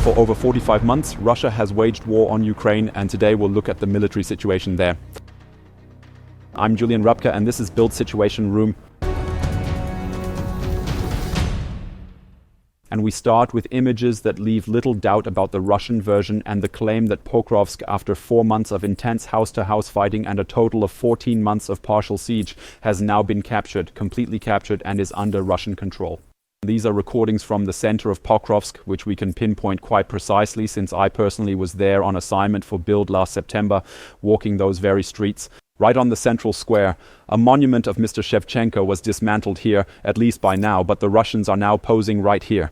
For over 45 months, Russia has waged war on Ukraine, and today we'll look at the military situation there. I'm Julian Rabka, and this is Build Situation Room. And we start with images that leave little doubt about the Russian version and the claim that Pokrovsk, after 4 months of intense house-to-house fighting and a total of 14 months of partial siege, has now been captured, completely captured, and is under Russian control. These are recordings from the center of Pokrovsk, which we can pinpoint quite precisely since I personally was there on assignment for BILD last September, walking those very streets. Right on the central square, a monument of Mr. Shevchenko was dismantled here, at least by now, but the Russians are now posing right here.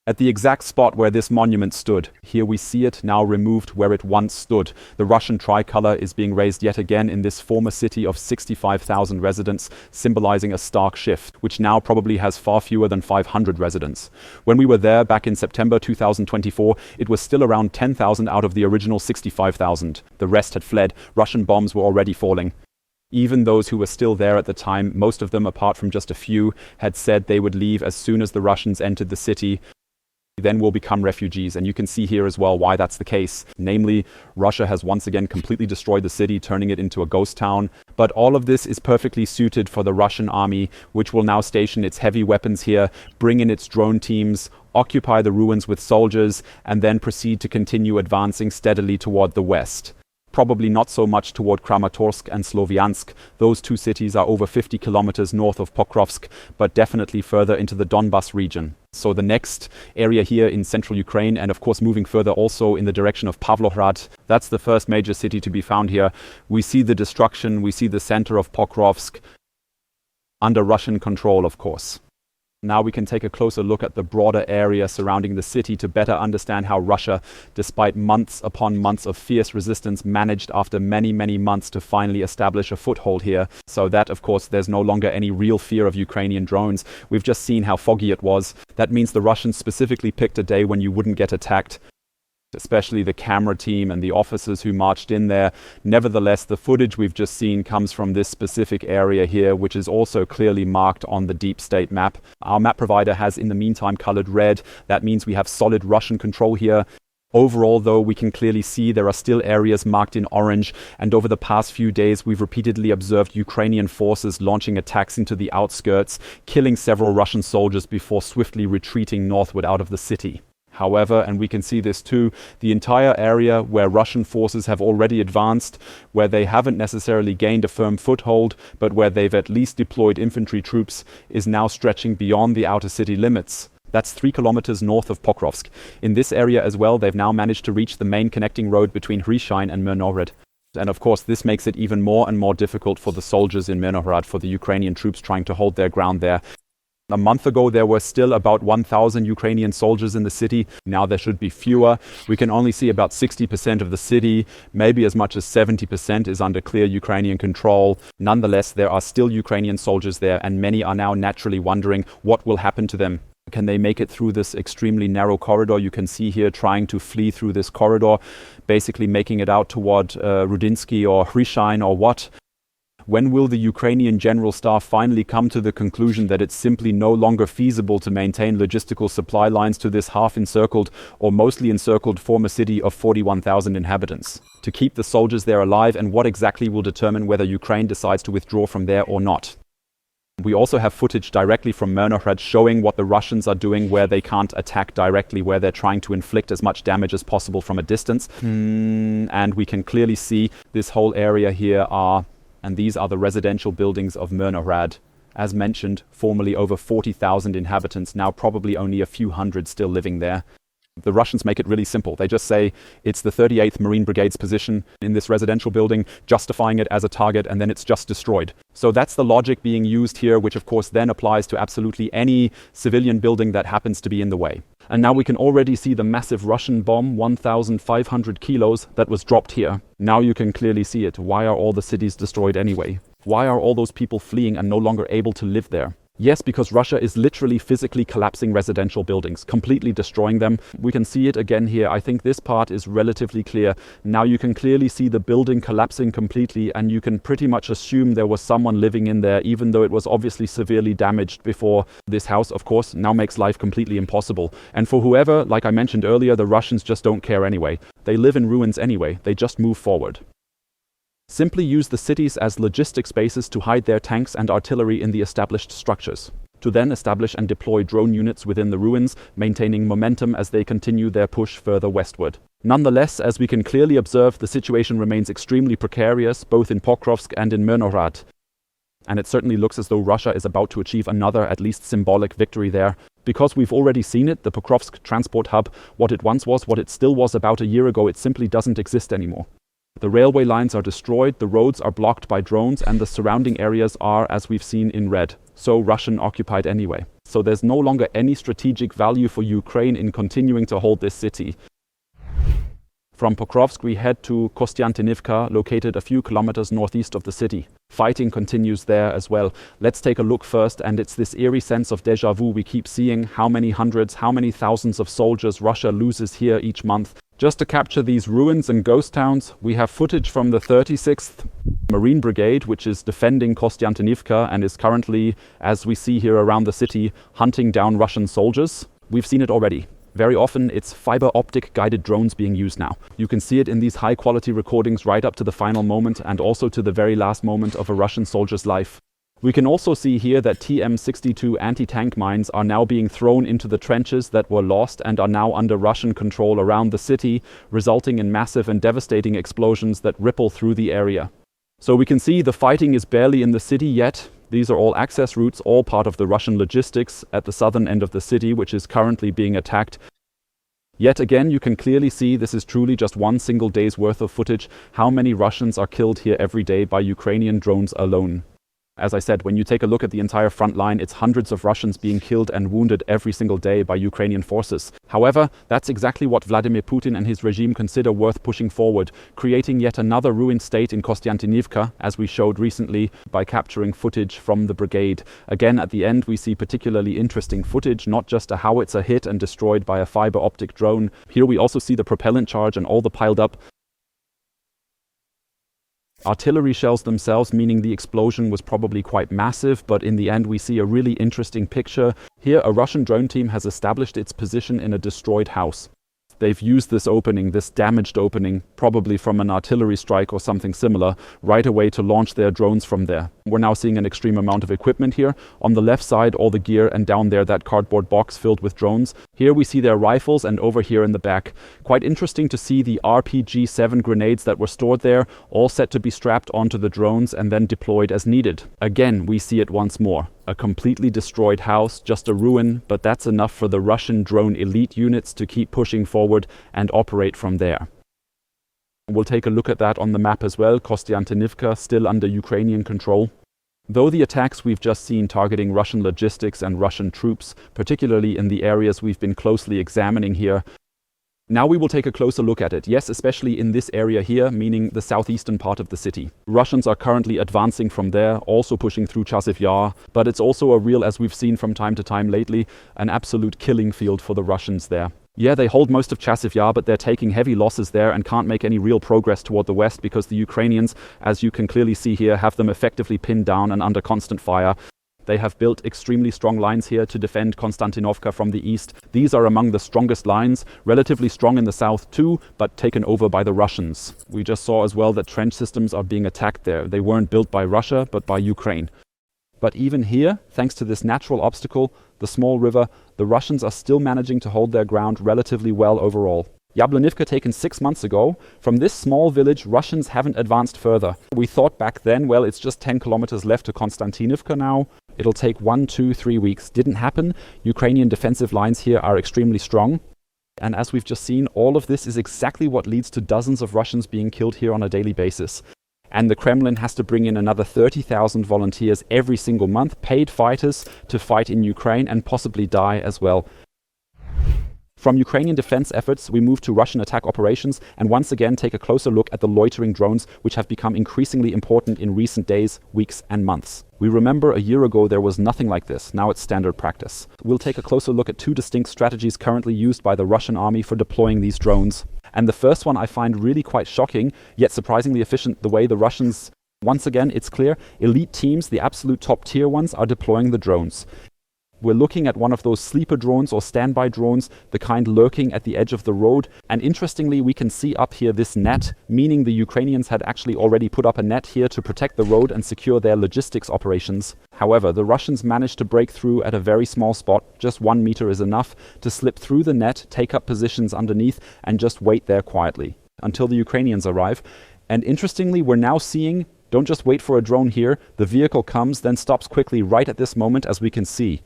At the exact spot where this monument stood, here we see it now removed where it once stood. The Russian tricolor is being raised yet again in this former city of 65,000 residents, symbolizing a stark shift, which now probably has far fewer than 500 residents. When we were there back in September 2024, it was still around 10,000 out of the original 65,000. The rest had fled. Russian bombs were already falling. Even those who were still there at the time, most of them apart from just a few, had said they would leave as soon as the Russians entered the city. Then will become refugees, and you can see here as well why that's the case. Namely, Russia has once again completely destroyed the city, turning it into a ghost town. But all of this is perfectly suited for the Russian army, which will now station its heavy weapons here, bring in its drone teams, occupy the ruins with soldiers, and then proceed to continue advancing steadily toward the west. Probably not so much toward Kramatorsk and Sloviansk. Those two cities are over 50 kilometers north of Pokrovsk, but definitely further into the Donbas region. So the next area here in central Ukraine, and of course moving further also in the direction of Pavlohrad, that's the first major city to be found here. We see the destruction, we see the center of Pokrovsk, under Russian control, of course. Now we can take a closer look at the broader area surrounding the city to better understand how Russia, despite months upon months of fierce resistance, managed after many, many months to finally establish a foothold here. So that, of course, there's no longer any real fear of Ukrainian drones. We've just seen how foggy it was. That means the Russians specifically picked a day when you wouldn't get attacked, especially the camera team and the officers who marched in there. Nevertheless, the footage we've just seen comes from this specific area here, which is also clearly marked on the deep state map. Our map provider has in the meantime colored red. That means we have solid Russian control here. Overall, though, we can clearly see there are still areas marked in orange, and over the past few days we've repeatedly observed Ukrainian forces launching attacks into the outskirts, killing several Russian soldiers before swiftly retreating northward out of the city. However, and we can see this too, the entire area where Russian forces have already advanced, where they haven't necessarily gained a firm foothold, but where they've at least deployed infantry troops, is now stretching beyond the outer city limits. That's 3 kilometers north of Pokrovsk. In this area as well, they've now managed to reach the main connecting road between Hryshyn and Mirnohrad. And of course, this makes it even more and more difficult for the soldiers in Mirnohrad, for the Ukrainian troops trying to hold their ground there. A month ago, there were still about 1,000 Ukrainian soldiers in the city. Now there should be fewer. We can only see about 60% of the city, maybe as much as 70% is under clear Ukrainian control. Nonetheless, there are still Ukrainian soldiers there, and many are now naturally wondering what will happen to them. Can they make it through this extremely narrow corridor? You can see here trying to flee through this corridor, basically making it out toward Rudinsky or Hryshyn or what? When will the Ukrainian General Staff finally come to the conclusion that it's simply no longer feasible to maintain logistical supply lines to this half-encircled or mostly encircled former city of 41,000 inhabitants? To keep the soldiers there alive, and what exactly will determine whether Ukraine decides to withdraw from there or not? We also have footage directly from Mirnohrad showing what the Russians are doing where they can't attack directly, where they're trying to inflict as much damage as possible from a distance. And we can clearly see this whole area here and these are the residential buildings of Mirnohrad. As mentioned, formerly over 40,000 inhabitants, now probably only a few hundred still living there. The Russians make it really simple. They just say it's the 38th Marine Brigade's position in this residential building, justifying it as a target, and then it's just destroyed. So that's the logic being used here, which of course then applies to absolutely any civilian building that happens to be in the way. And now we can already see the massive Russian bomb, 1,500 kilos, that was dropped here. Now you can clearly see it. Why are all the cities destroyed anyway? Why are all those people fleeing and no longer able to live there? Yes, because Russia is literally physically collapsing residential buildings, completely destroying them. We can see it again here. I think this part is relatively clear. Now you can clearly see the building collapsing completely, and you can pretty much assume there was someone living in there, even though it was obviously severely damaged before. This house, of course, now makes life completely impossible. And for whoever, like I mentioned earlier, the Russians just don't care anyway. They live in ruins anyway. They just move forward. Simply use the cities as logistic spaces to hide their tanks and artillery in the established structures, to then establish and deploy drone units within the ruins, maintaining momentum as they continue their push further westward. Nonetheless, as we can clearly observe, the situation remains extremely precarious, both in Pokrovsk and in Mirnorad. And it certainly looks as though Russia is about to achieve another, at least symbolic, victory there. Because we've already seen it, the Pokrovsk transport hub, what it once was, what it still was about a year ago, it simply doesn't exist anymore. The railway lines are destroyed, the roads are blocked by drones, and the surrounding areas are, as we've seen, in red. So Russian occupied anyway. So there's no longer any strategic value for Ukraine in continuing to hold this city. From Pokrovsk we head to Kostyantynivka, located a few kilometers northeast of the city. Fighting continues there as well. Let's take a look first, and it's this eerie sense of déjà vu we keep seeing. How many hundreds, how many thousands of soldiers Russia loses here each month. Just to capture these ruins and ghost towns, we have footage from the 36th Marine Brigade, which is defending Kostyantynivka and is currently, as we see here around the city, hunting down Russian soldiers. We've seen it already. Very often it's fiber optic guided drones being used now. You can see it in these high quality recordings right up to the final moment and also to the very last moment of a Russian soldier's life. We can also see here that TM-62 anti-tank mines are now being thrown into the trenches that were lost and are now under Russian control around the city, resulting in massive and devastating explosions that ripple through the area. So we can see the fighting is barely in the city yet. These are all access routes, all part of the Russian logistics at the southern end of the city, which is currently being attacked. Yet again, you can clearly see this is truly just one single day's worth of footage. How many Russians are killed here every day by Ukrainian drones alone? As I said, when you take a look at the entire front line, it's hundreds of Russians being killed and wounded every single day by Ukrainian forces. However, that's exactly what Vladimir Putin and his regime consider worth pushing forward, creating yet another ruined state in Kostyantynivka, as we showed recently, by capturing footage from the brigade. Again, at the end, we see particularly interesting footage, not just a howitzer hit and destroyed by a fiber optic drone. Here we also see the propellant charge and all the piled up artillery shells themselves, meaning the explosion was probably quite massive, but in the end we see a really interesting picture. Here a Russian drone team has established its position in a destroyed house. They've used this opening, this damaged opening, probably from an artillery strike or something similar, right away to launch their drones from there. We're now seeing an extreme amount of equipment here. On the left side, all the gear, and down there that cardboard box filled with drones. Here we see their rifles, and over here in the back. Quite interesting to see the RPG-7 grenades that were stored there, all set to be strapped onto the drones and then deployed as needed. Again, we see it once more. A completely destroyed house, just a ruin, but that's enough for the Russian drone elite units to keep pushing forward and operate from there. We'll take a look at that on the map as well. Kostyantynivka still under Ukrainian control. Though the attacks we've just seen targeting Russian logistics and Russian troops, particularly in the areas we've been closely examining here, now we will take a closer look at it. Yes, especially in this area here, meaning the southeastern part of the city. Russians are currently advancing from there, also pushing through Chasiv Yar, but it's also a real, as we've seen from time to time lately, an absolute killing field for the Russians there. Yeah, they hold most of Chasiv Yar, but they're taking heavy losses there and can't make any real progress toward the west because the Ukrainians, as you can clearly see here, have them effectively pinned down and under constant fire. They have built extremely strong lines here to defend Kostyantynivka from the east. These are among the strongest lines, relatively strong in the south too, but taken over by the Russians. We just saw as well that trench systems are being attacked there. They weren't built by Russia, but by Ukraine. But even here, thanks to this natural obstacle, the small river, the Russians are still managing to hold their ground relatively well overall. Yablonivka taken 6 months ago. From this small village, Russians haven't advanced further. We thought back then, well, it's just 10 kilometers left to Kostyantynivka now. It'll take 1, 2, 3 weeks. Didn't happen. Ukrainian defensive lines here are extremely strong. And as we've just seen, all of this is exactly what leads to dozens of Russians being killed here on a daily basis. And the Kremlin has to bring in another 30,000 volunteers every single month, paid fighters, to fight in Ukraine and possibly die as well. From Ukrainian defense efforts, we move to Russian attack operations and once again take a closer look at the loitering drones, which have become increasingly important in recent days, weeks, and months. We remember a year ago there was nothing like this. Now it's standard practice. We'll take a closer look at two distinct strategies currently used by the Russian army for deploying these drones. And the first one I find really quite shocking, yet surprisingly efficient, the way the Russians, once again, it's clear, elite teams, the absolute top tier ones, are deploying the drones. We're looking at one of those sleeper drones or standby drones, the kind lurking at the edge of the road. And interestingly, we can see up here this net, meaning the Ukrainians had actually already put up a net here to protect the road and secure their logistics operations. However, the Russians managed to break through at a very small spot, just 1 meter is enough, to slip through the net, take up positions underneath, and just wait there quietly until the Ukrainians arrive. And interestingly, we're now seeing, don't just wait for a drone here, the vehicle comes, then stops quickly right at this moment, as we can see.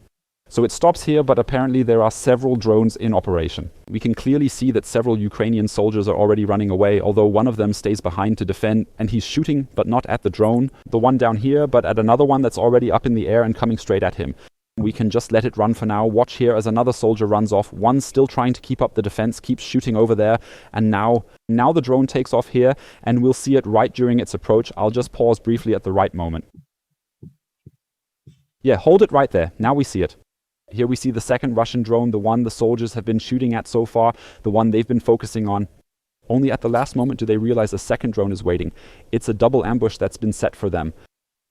So it stops here, but apparently there are several drones in operation. We can clearly see that several Ukrainian soldiers are already running away, although one of them stays behind to defend, and he's shooting, but not at the drone. The one down here, but at another one that's already up in the air and coming straight at him. We can just let it run for now. Watch here as another soldier runs off. One still trying to keep up the defense, keeps shooting over there. And now the drone takes off here, and we'll see it right during its approach. I'll just pause briefly at the right moment. Yeah, hold it right there. Now we see it. Here we see the second Russian drone, the one the soldiers have been shooting at so far, the one they've been focusing on. Only at the last moment do they realize a second drone is waiting. It's a double ambush that's been set for them.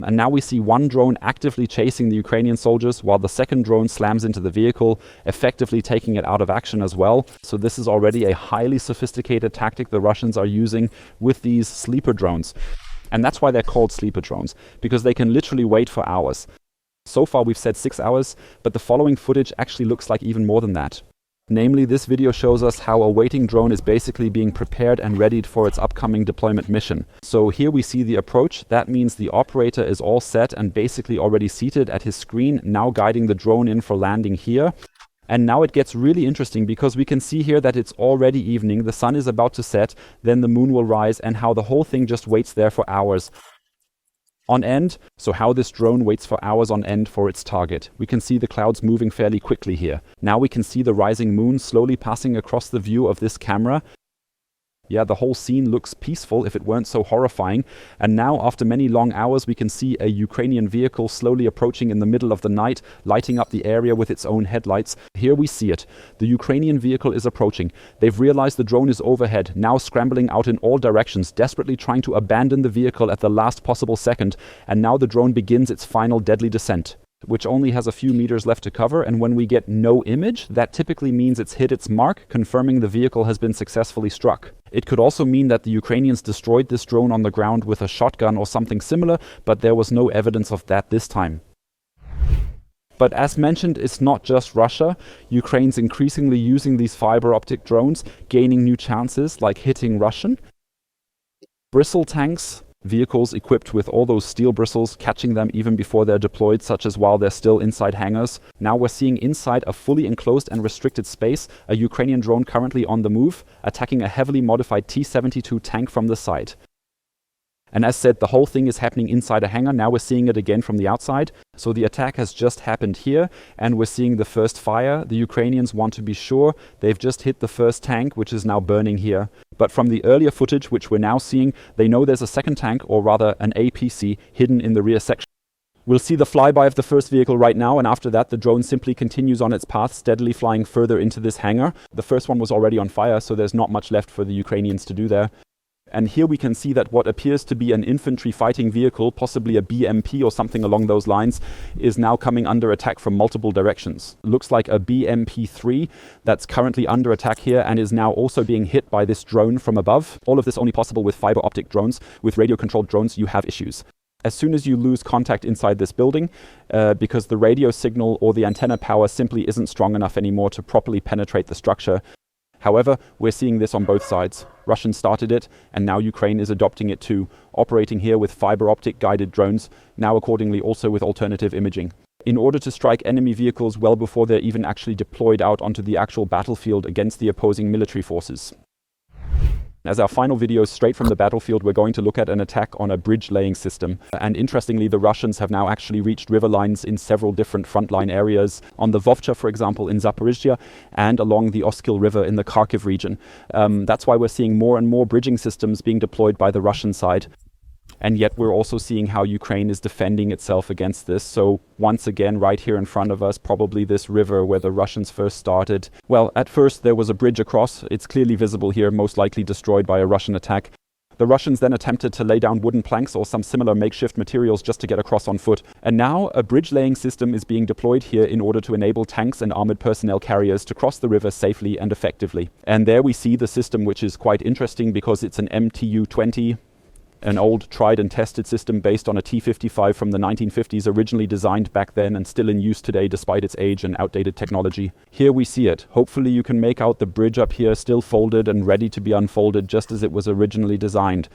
And now we see one drone actively chasing the Ukrainian soldiers, while the second drone slams into the vehicle, effectively taking it out of action as well. So this is already a highly sophisticated tactic the Russians are using with these sleeper drones. And that's why they're called sleeper drones, because they can literally wait for hours. So far we've said 6 hours, but the following footage actually looks like even more than that. Namely, this video shows us how a waiting drone is basically being prepared and readied for its upcoming deployment mission. So here we see the approach. That means the operator is all set and basically already seated at his screen, now guiding the drone in for landing here. And now it gets really interesting because we can see here that it's already evening, the sun is about to set, then the moon will rise, and how the whole thing just waits there for hours on end. So how this drone waits for hours on end for its target. We can see the clouds moving fairly quickly here. Now we can see the rising moon slowly passing across the view of this camera. Yeah, the whole scene looks peaceful if it weren't so horrifying. And now, after many long hours, we can see a Ukrainian vehicle slowly approaching in the middle of the night, lighting up the area with its own headlights. Here we see it. The Ukrainian vehicle is approaching. They've realized the drone is overhead, now scrambling out in all directions, desperately trying to abandon the vehicle at the last possible second. And now the drone begins its final deadly descent, which only has a few meters left to cover, and when we get no image, that typically means it's hit its mark, confirming the vehicle has been successfully struck. It could also mean that the Ukrainians destroyed this drone on the ground with a shotgun or something similar, but there was no evidence of that this time. But as mentioned, it's not just Russia. Ukraine's increasingly using these fiber optic drones, gaining new chances like hitting Russian bristle tanks, vehicles equipped with all those steel bristles, catching them even before they're deployed, such as while they're still inside hangars. Now we're seeing inside a fully enclosed and restricted space, a Ukrainian drone currently on the move, attacking a heavily modified T-72 tank from the side. And as said, the whole thing is happening inside a hangar. Now we're seeing it again from the outside. So the attack has just happened here, and we're seeing the first fire. The Ukrainians want to be sure they've just hit the first tank, which is now burning here. But from the earlier footage, which we're now seeing, they know there's a second tank, or rather an APC, hidden in the rear section. We'll see the flyby of the first vehicle right now, and after that the drone simply continues on its path, steadily flying further into this hangar. The first one was already on fire, so there's not much left for the Ukrainians to do there. And here we can see that what appears to be an infantry fighting vehicle, possibly a BMP or something along those lines, is now coming under attack from multiple directions. Looks like a BMP-3 that's currently under attack here and is now also being hit by this drone from above. All of this only possible with fiber optic drones. With radio-controlled drones, you have issues. As soon as you lose contact inside this building, because the radio signal or the antenna power simply isn't strong enough anymore to properly penetrate the structure. However, we're seeing this on both sides. Russians started it, and now Ukraine is adopting it too, operating here with fiber optic guided drones, now accordingly also with alternative imaging, in order to strike enemy vehicles well before they're even actually deployed out onto the actual battlefield against the opposing military forces. As our final video straight from the battlefield, we're going to look at an attack on a bridge laying system. And interestingly, the Russians have now actually reached river lines in several different frontline areas, on the Vovcha, for example, in Zaporizhia, and along the Oskil River in the Kharkiv region. That's why we're seeing more and more bridging systems being deployed by the Russian side. And yet we're also seeing how Ukraine is defending itself against this. So once again, right here in front of us, probably this river where the Russians first started. Well, at first there was a bridge across. It's clearly visible here, most likely destroyed by a Russian attack. The Russians then attempted to lay down wooden planks or some similar makeshift materials just to get across on foot. And now a bridge laying system is being deployed here in order to enable tanks and armored personnel carriers to cross the river safely and effectively. And there we see the system, which is quite interesting because it's an MTU-20. An old tried and tested system based on a T-55 from the 1950s, originally designed back then and still in use today despite its age and outdated technology. Here we see it. Hopefully you can make out the bridge up here still folded and ready to be unfolded just as it was originally designed.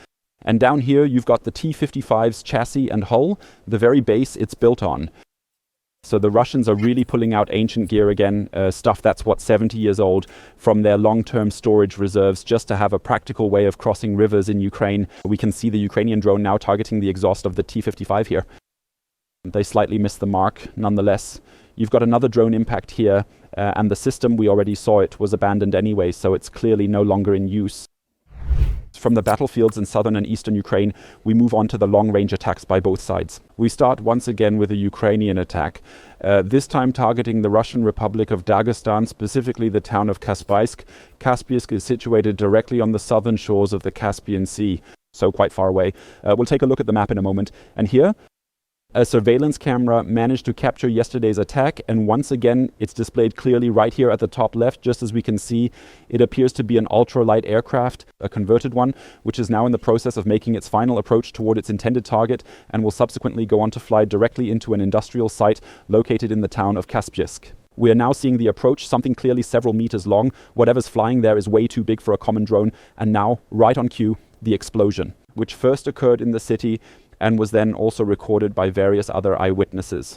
And down here you've got the T-55's chassis and hull, the very base it's built on. So the Russians are really pulling out ancient gear again, stuff that's 70 years old, from their long-term storage reserves just to have a practical way of crossing rivers in Ukraine. We can see the Ukrainian drone now targeting the exhaust of the T-55 here. They slightly missed the mark nonetheless. You've got another drone impact here, and the system, we already saw it, was abandoned anyway, so it's clearly no longer in use. From the battlefields in southern and eastern Ukraine, we move on to the long-range attacks by both sides. We start once again with a Ukrainian attack, this time targeting the Russian Republic of Dagestan, specifically the town of Kaspiysk. Kaspiysk is situated directly on the southern shores of the Caspian Sea, so quite far away. We'll take a look at the map in a moment. And here, a surveillance camera managed to capture yesterday's attack, and once again it's displayed clearly right here at the top left. Just as we can see, it appears to be an ultralight aircraft, a converted one, which is now in the process of making its final approach toward its intended target and will subsequently go on to fly directly into an industrial site located in the town of Kaspiysk. We are now seeing the approach, something clearly several meters long. Whatever's flying there is way too big for a common drone. And now, right on cue, the explosion, which first occurred in the city and was then also recorded by various other eyewitnesses.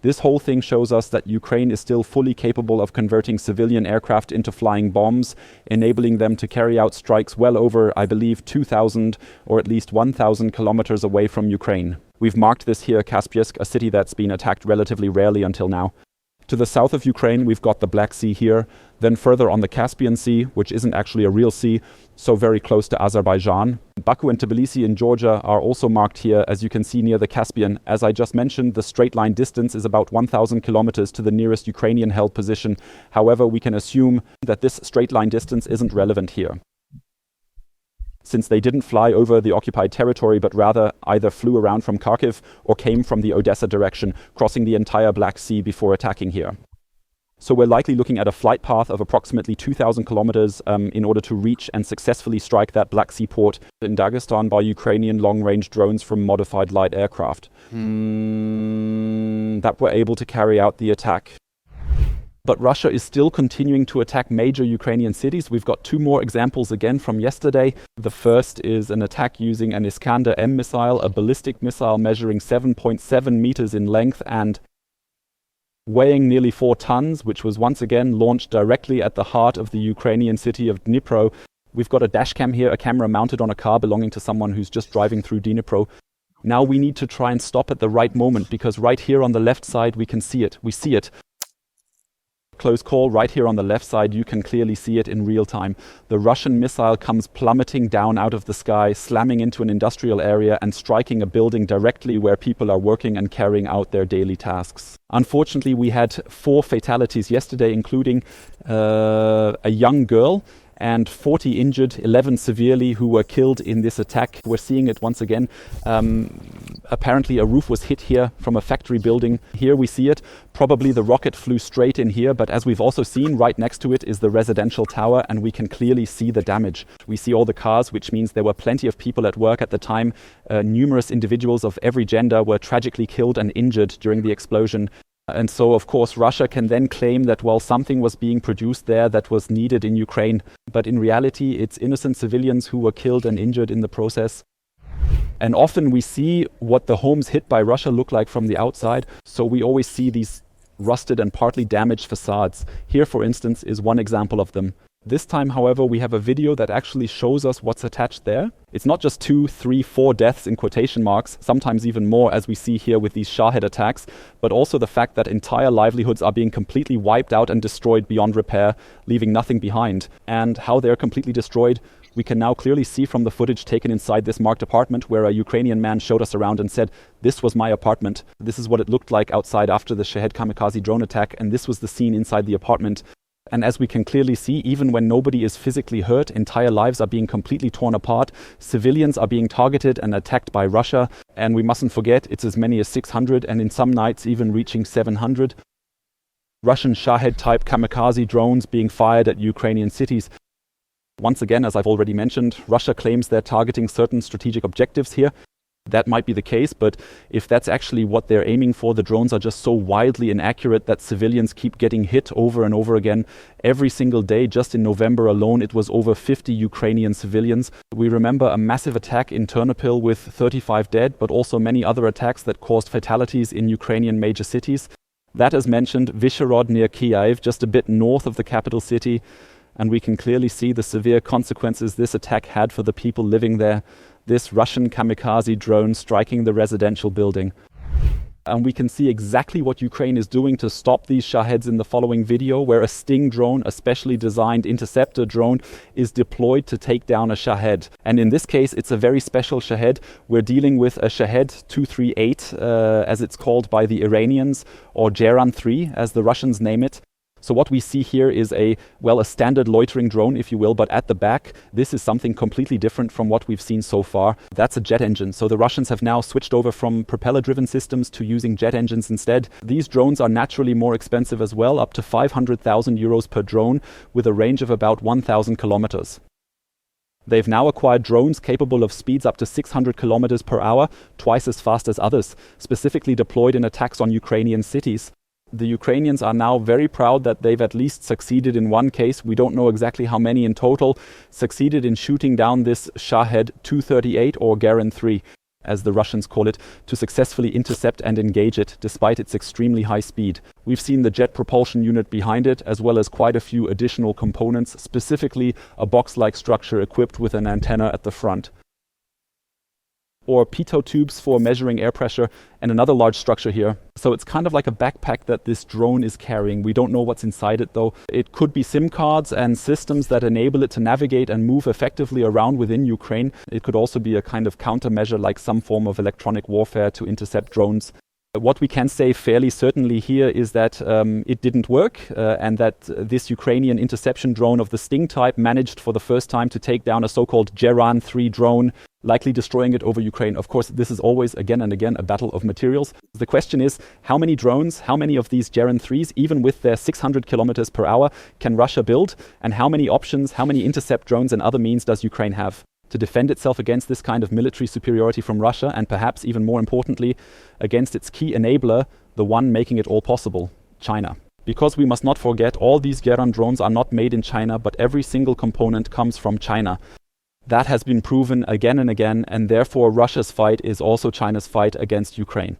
This whole thing shows us that Ukraine is still fully capable of converting civilian aircraft into flying bombs, enabling them to carry out strikes well over, I believe, 2,000 or at least 1,000 kilometers away from Ukraine. We've marked this here, Kaspiysk, a city that's been attacked relatively rarely until now. To the south of Ukraine, we've got the Black Sea here, then further on the Caspian Sea, which isn't actually a real sea, so very close to Azerbaijan. Baku and Tbilisi in Georgia are also marked here, as you can see near the Caspian. As I just mentioned, the straight line distance is about 1,000 kilometers to the nearest Ukrainian-held position. However, we can assume that this straight line distance isn't relevant here, since they didn't fly over the occupied territory, but rather either flew around from Kharkiv or came from the Odessa direction, crossing the entire Black Sea before attacking here. So we're likely looking at a flight path of approximately 2,000 kilometers in order to reach and successfully strike that Black Sea port in Dagestan by Ukrainian long-range drones from modified light aircraft that were able to carry out the attack. But Russia is still continuing to attack major Ukrainian cities. We've got two more examples again from yesterday. The first is an attack using an Iskander-M missile, a ballistic missile measuring 7.7 meters in length and weighing nearly 4 tons, which was once again launched directly at the heart of the Ukrainian city of Dnipro. We've got a dashcam here, a camera mounted on a car belonging to someone who's just driving through Dnipro. Now we need to try and stop at the right moment, because right here on the left side we can see it. We see it. Close call, right here on the left side, you can clearly see it in real time. The Russian missile comes plummeting down out of the sky, slamming into an industrial area and striking a building directly where people are working and carrying out their daily tasks. Unfortunately, we had 4 fatalities yesterday, including a young girl, and 40 injured, 11 severely, who were killed in this attack. We're seeing it once again. Apparently a roof was hit here from a factory building. Here we see it. Probably the rocket flew straight in here, but as we've also seen, right next to it is the residential tower, and we can clearly see the damage. We see all the cars, which means there were plenty of people at work at the time. Numerous individuals of every gender were tragically killed and injured during the explosion. And so, of course, Russia can then claim that, well, something was being produced there that was needed in Ukraine. But in reality, it's innocent civilians who were killed and injured in the process. And often we see what the homes hit by Russia look like from the outside. So we always see these rusted and partly damaged facades. Here, for instance, is one example of them. This time, however, we have a video that actually shows us what's attached there. It's not just 2, 3, 4 deaths in quotation marks, sometimes even more as we see here with these Shahed attacks, but also the fact that entire livelihoods are being completely wiped out and destroyed beyond repair, leaving nothing behind. And how they're completely destroyed, we can now clearly see from the footage taken inside this marked apartment, where a Ukrainian man showed us around and said, "This was my apartment. This is what it looked like outside after the Shahed kamikaze drone attack, and this was the scene inside the apartment." And as we can clearly see, even when nobody is physically hurt, entire lives are being completely torn apart. Civilians are being targeted and attacked by Russia. And we mustn't forget, it's as many as 600 and in some nights even reaching 700. Russian Shahed-type kamikaze drones being fired at Ukrainian cities. Once again, as I've already mentioned, Russia claims they're targeting certain strategic objectives here. That might be the case, but if that's actually what they're aiming for, the drones are just so wildly inaccurate that civilians keep getting hit over and over again. Every single day, just in November alone, it was over 50 Ukrainian civilians. We remember a massive attack in Ternopil with 35 dead, but also many other attacks that caused fatalities in Ukrainian major cities. That, as mentioned, Vyshhorod near Kiev, just a bit north of the capital city. And we can clearly see the severe consequences this attack had for the people living there. This Russian kamikaze drone striking the residential building. And we can see exactly what Ukraine is doing to stop these Shaheds in the following video, where a Sting drone, a specially designed interceptor drone, is deployed to take down a Shahed. And in this case, it's a very special Shahed. We're dealing with a Shahed 238, as it's called by the Iranians, or Geran 3, as the Russians name it. So what we see here is a standard loitering drone, if you will, but at the back, this is something completely different from what we've seen so far. That's a jet engine. So the Russians have now switched over from propeller-driven systems to using jet engines instead. These drones are naturally more expensive as well, up to 500,000 euros per drone, with a range of about 1,000 kilometers. They've now acquired drones capable of speeds up to 600 kilometers per hour, twice as fast as others, specifically deployed in attacks on Ukrainian cities. The Ukrainians are now very proud that they've at least succeeded in one case, we don't know exactly how many in total, succeeded in shooting down this Shahed 238 or Geran 3, as the Russians call it, to successfully intercept and engage it, despite its extremely high speed. We've seen the jet propulsion unit behind it, as well as quite a few additional components, specifically a box-like structure equipped with an antenna at the front. Or pitot tubes for measuring air pressure, and another large structure here. So it's kind of like a backpack that this drone is carrying. We don't know what's inside it though. It could be SIM cards and systems that enable it to navigate and move effectively around within Ukraine. It could also be a kind of countermeasure, like some form of electronic warfare to intercept drones. What we can say fairly certainly here is that it didn't work, and that this Ukrainian interception drone of the Sting type managed for the first time to take down a so-called Geran 3 drone, likely destroying it over Ukraine. Of course, this is always, again and again, a battle of materials. The question is, how many drones, how many of these Geran 3s, even with their 600 kilometers per hour, can Russia build? And how many options, how many intercept drones and other means does Ukraine have to defend itself against this kind of military superiority from Russia, and perhaps even more importantly, against its key enabler, the one making it all possible, China? Because we must not forget, all these Geran drones are not made in China, but every single component comes from China. That has been proven again and again, and therefore Russia's fight is also China's fight against Ukraine.